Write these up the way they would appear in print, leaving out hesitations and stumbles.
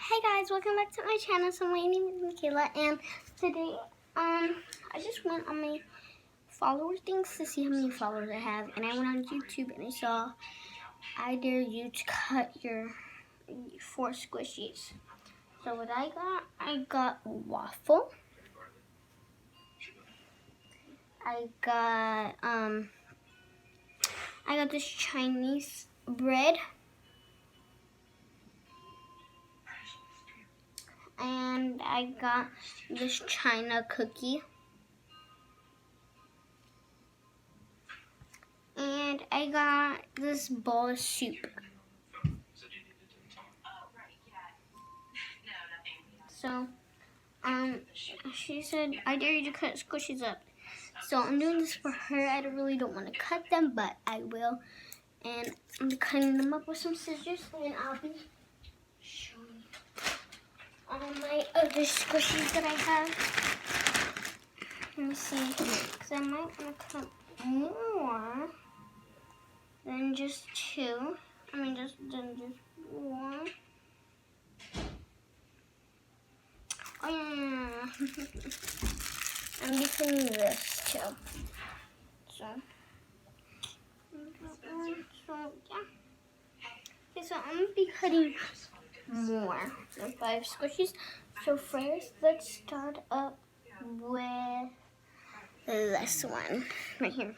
Hey guys, welcome back to my channel. So my name is Michaela, and today I just went on my follower things to see how many followers I have, and I went on YouTube and I saw I dare you to cut your 4 squishies. So what I got waffle. I got this Chinese bread. And I got this China cookie. And I got this bowl of soup. So, she said, I dare you to cut squishies up. So I'm doing this for her. I really don't want to cut them, but I will. And I'm cutting them up with some scissors, and I'll be showing all my other squishies that I have. Let me see, because I might want to cut more than just 2. I mean, just 1. Oh yeah. I'm using this too. So yeah. Okay, so I'm gonna be cutting more than 5 squishies. So first, let's start up with this one right here.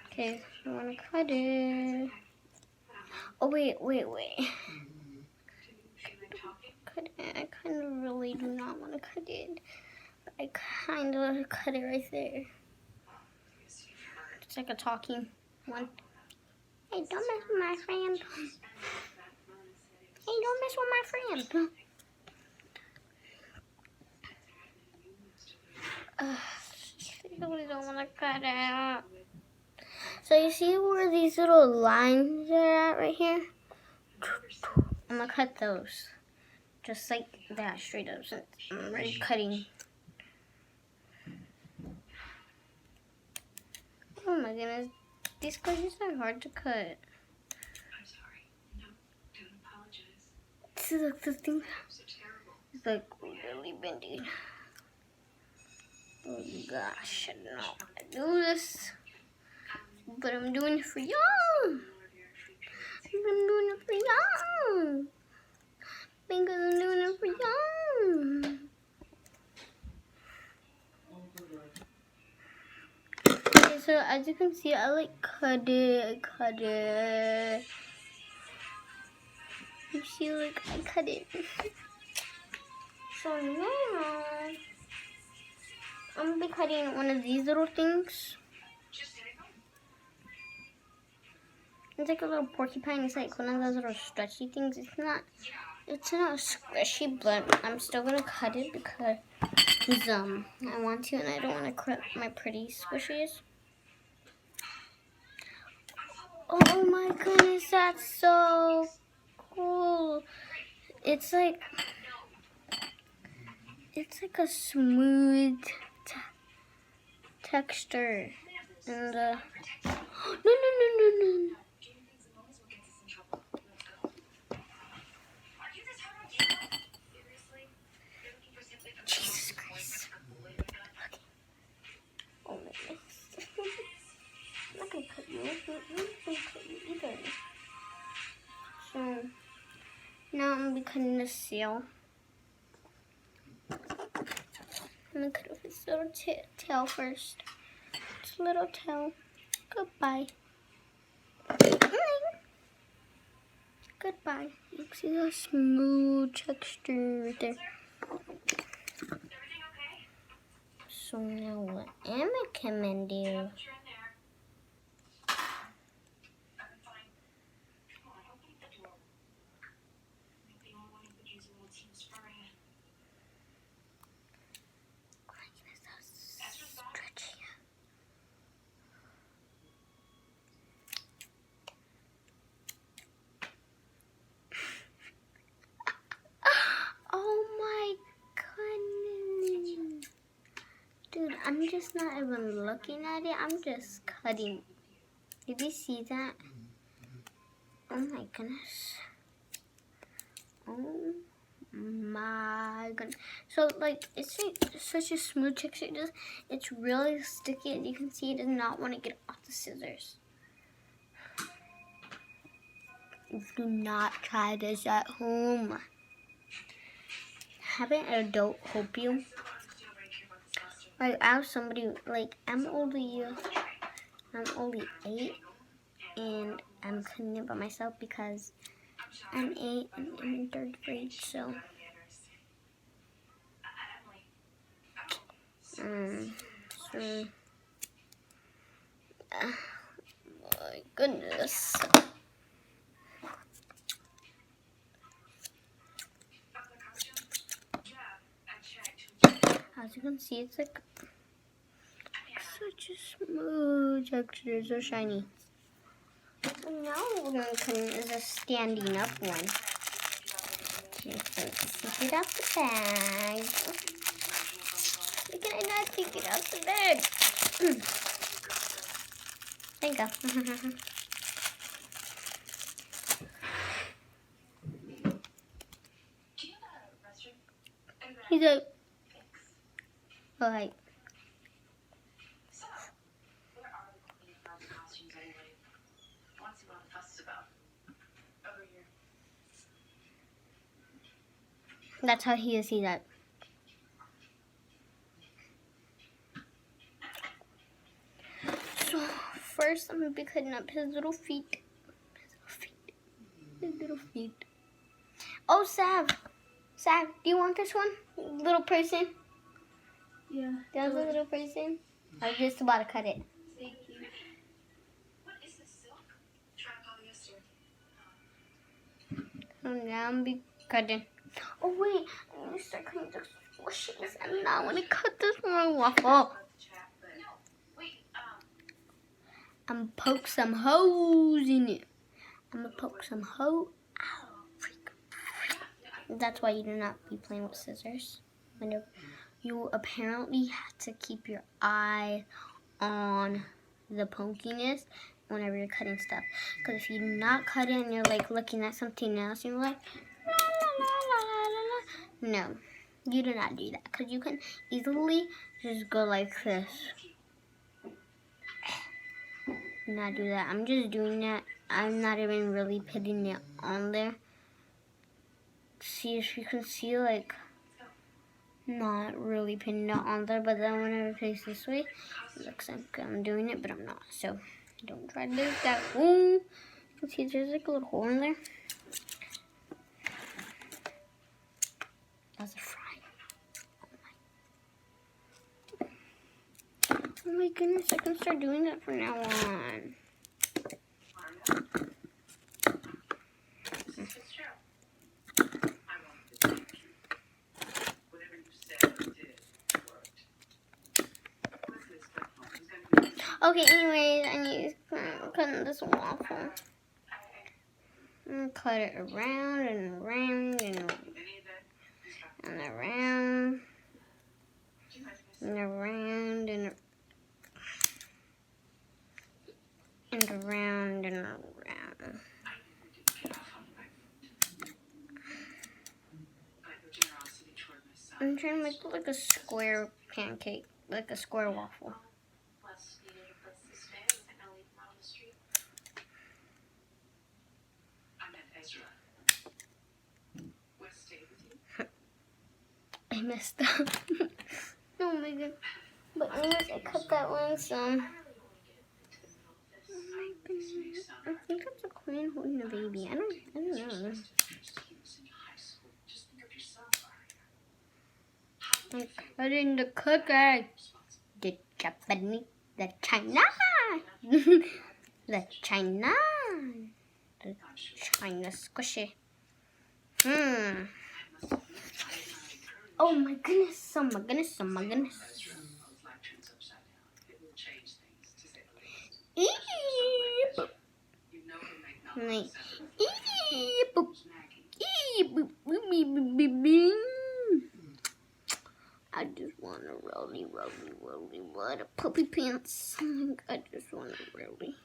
Okay, I wanna cut it. Oh wait. Cut it. I kind of really do not want to cut it, but I kind of cut it right there. It's like a talking one. Hey, don't mess with my friend. Hey, don't mess with my friend. I really don't want to cut it. So you see where these little lines are at right here? I'm going to cut those. Just like that, straight up. Since I'm already cutting. Oh my goodness. These squishies are hard to cut. I'm sorry. No, don't apologize. See, look, this thing is like really bendy. Oh gosh, I don't know how to do this. But I'm doing it for y'all. I'm doing it for y'all. Because I'm doing it for y'all. Okay, so as you can see, I like cut it. You see, like I cut it. So now I'm gonna be cutting one of these little things. It's like a little porcupine. It's like one of those little stretchy things. It's not squishy, but I'm still gonna cut it because I want to, and I don't want to cut my pretty squishies. Oh my goodness, that's so cool! It's like a smooth texture, and no. Jesus Christ. Okay. Oh my goodness. I'm not gonna cut you. I'm not gonna cut you either. So now I'm gonna be cutting the seal. I'm gonna cut off its little tail first. Its little tail. Goodbye. Goodbye. You can see the smooth texture right there. So now what Emma can do? Oh my goodness. Dude, I'm just not even looking at it. I'm just cutting. Did you see that? Oh my goodness. Oh my goodness. So like it's such a smooth texture. It's really sticky, and you can see it does not want to get off the scissors. Do not try this at home. Have an adult help you. Like I have somebody, like I'm only 8, and I'm cutting it by myself because I'm 8 and I'm in 3rd grade. So my goodness. As you can see, it's like such a smooth texture, so shiny. And now we're going to come as a standing up one. Just take it out the bag. Why can I not take it out the bag? There you go. He's like, alright. So, where are the Queen of costumes anyway? I want to see what all the fuss is about. Over here. That's how he is. He's like. So first, I'm gonna be cutting up his little feet. His little feet. Oh, Sav, do you want this one, little person? Yeah. There's a little person. I was just about to cut it. Thank you. What is this silk? Try polyester. So now I'm be cutting. Oh wait, I'm gonna start cutting the squishes, and now I want to cut this one waffle. No, wait, I'm gonna poke some holes in it. I'm gonna poke some holes. Ow, freak. That's why you do not be playing with scissors. Whenever you apparently have to keep your eye on the pokiness whenever you're cutting stuff. Because if you do not cut it and you're like looking at something else, and you're like, la, la, la, la, la, la. No, you do not do that. Because you can easily just go like this. Do not do that. I'm just doing that. I'm not even really putting it on there. See if you can see, like, not really putting it on there, but then whenever I face this way, it looks like I'm doing it, but I'm not. So don't try to do that. Ooh, you can see there's like a little hole in there. That's a fry. Oh my goodness, I can start doing that from now on. it's true. I wanted to thank you. Whatever you said or did worked. What's this clip on? Who's gonna do this? Okay, anyways, I need to cut this waffle. And cut it around and around and Any of that? and around and around and around and around. I'm trying to make like a square pancake, like a square waffle. Plus, you need a place to stay. We can now leave them out on the street. I met Ezra. Would stay with you? I messed up. Oh my god. But anyways, I cut that one, so I really want to get into the middle of this. I think that's a queen holding a baby. I don't know. Just think of yourself, Aria. I'm cutting the cookie. The Japanese, the China, the China, the China squishy. Oh my goodness! Oh my goodness! Oh my goodness! Eep. Like, eep. Eep. I just want to rolly, what a puppy pants. I just want to rolly.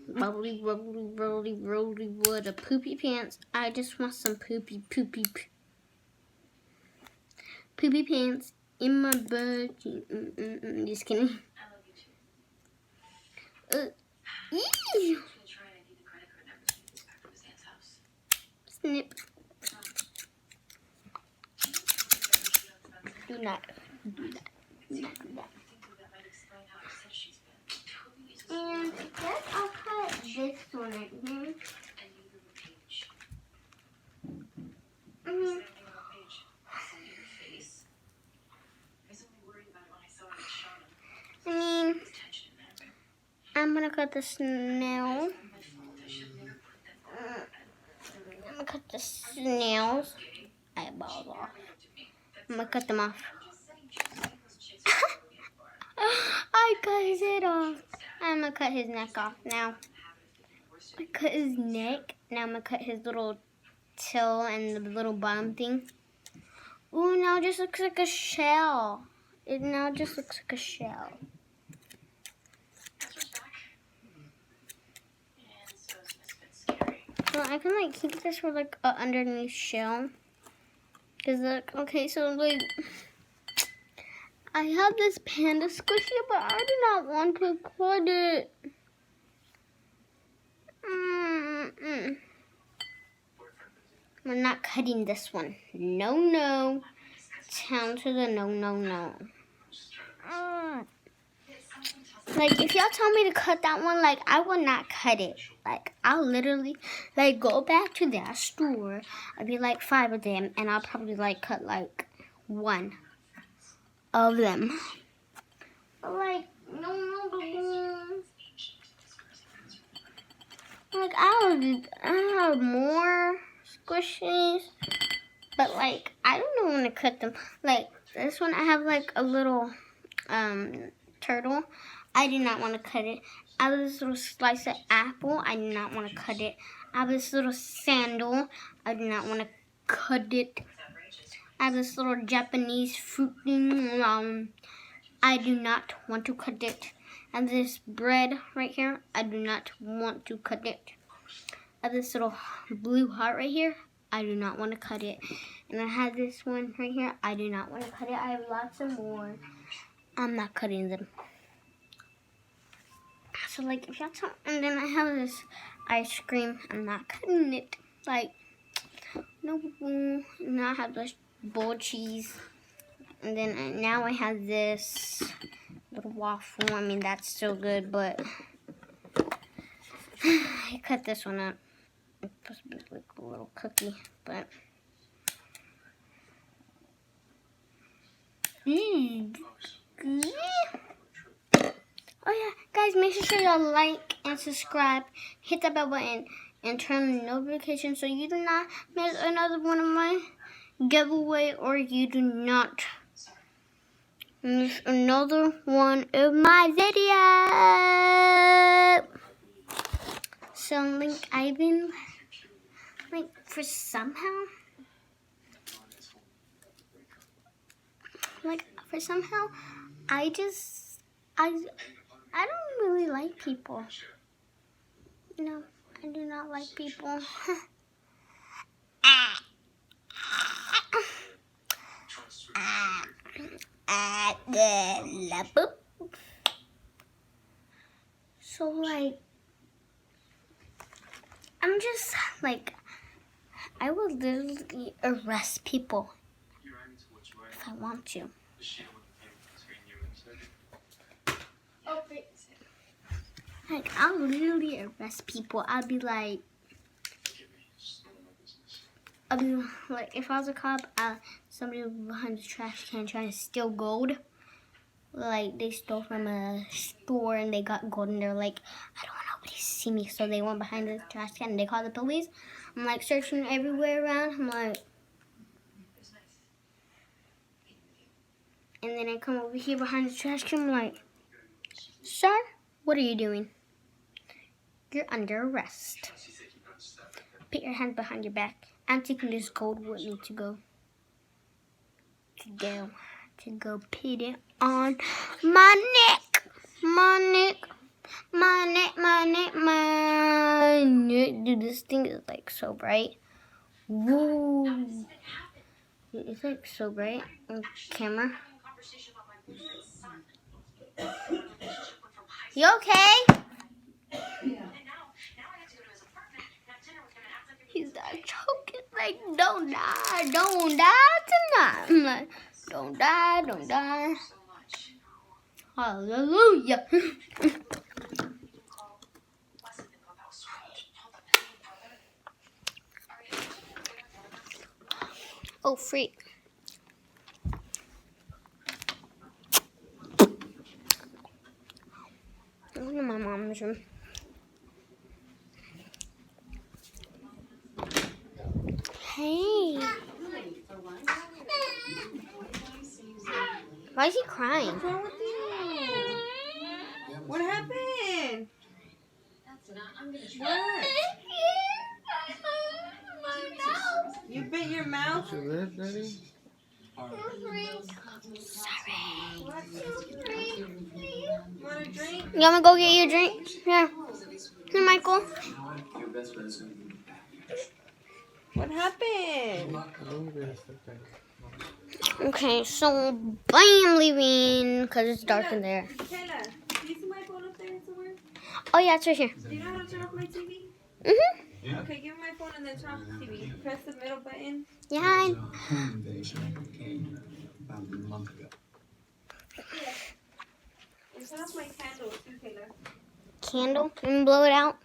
Bubbly, bubbly, rolly, rolly, with a poopy pants. I just want some poopy pants in my butt. Just kidding. I love you too. Ew. I'm gonna try and ID the credit card numbers when he gets back from his aunt's house. Snip. Can you tell me that she owns Benson? Do not do that. I think that might explain how upset she's been. Toby is a And I guess I'll cut this one in here. and neither will Paige. Mhm. Same thing about Paige. Some in her face. I was only worried about it when I saw her with Shauna. I mean, There's tension in there. I'm gonna cut the snail. It's my fault. I should never put them on. I'm gonna cut the snails. Eyeballs off. I'm gonna cut them off. I cut his head off. I'm gonna cut his neck off now. I cut his neck. Now I'm gonna cut his little tail and the little bottom thing. Ooh, now it just looks like a shell. It now just looks like a shell. So I can like keep this for like a underneath shell. Cause look, okay, so like I have this panda squishy, but I do not want to cut it. We're not cutting this one. No, no. Down to the no, no, no. Like, if y'all tell me to cut that one, like, I will not cut it. Like, I'll literally, like, go back to that store. I'll be like 5 of them, and I'll probably, like, cut, like, 1 of them. But, like, no. Like, I have more squishies, but, like, I don't know when to cut them. Like, this one, I have, like, a little, turtle. I do not want to cut it. I have this little slice of apple. I do not want to cut it. I have this little sandal. I do not want to cut it. I have this little Japanese fruit thing. I do not want to cut it. I have this bread right here. I do not want to cut it. I have this little blue heart right here. I do not want to cut it. And I have this one right here. I do not want to cut it. I have lots of more. I'm not cutting them. So, like, if y'all tell, and then I have this ice cream. I'm not cutting it. Like, no. And I have this bowl cheese. And then now I have this little waffle. I mean, that's still good, but I cut this one up. It's supposed to be like a little cookie, but. Oh yeah, guys, make sure y'all like and subscribe, hit that bell button, and turn the notifications so you do not miss another one of my giveaway, or you do not miss another one of my videos. So like I've been like for somehow I don't really like people. No, I do not like people. So like, I'm just like, I will literally arrest people if I want to. Like, I'll literally arrest people. I'll be like, if I was a cop, somebody behind the trash can trying to steal gold. Like, they stole from a store and they got gold and they're like, I don't want nobody to see me. So they went behind the trash can and they called the police. I'm like searching everywhere around. I'm like, and then I come over here behind the trash can. I'm like, sir, what are you doing? You're under arrest. Put your hands behind your back. I'm taking this gold with me to go put it on my neck. My neck. Dude, this thing is like so bright. Woo. It's like so bright on camera. You okay? He's not choking. Like, don't die tonight. I'm like, don't die. Hallelujah. Oh, freak. I'm in my mom's room. Hey. Why is he crying? What's wrong with you? What happened? What? You bit your mouth? Your lip, Daddy? Sorry. What? You want a drink? You want me to go get you a drink? Here. Here, Michael. What happened? Okay, so I'm leaving because it's dark in there. Kayla, do you see my phone up there somewhere? Oh, yeah, it's right here. Do you know how to turn off my TV? Mm-hmm. Okay, give me my phone and then turn off the TV. Press the middle button. Yeah. Home invasion came about a month ago. And turn off my candle too, Kayla. Candle. And blow it out.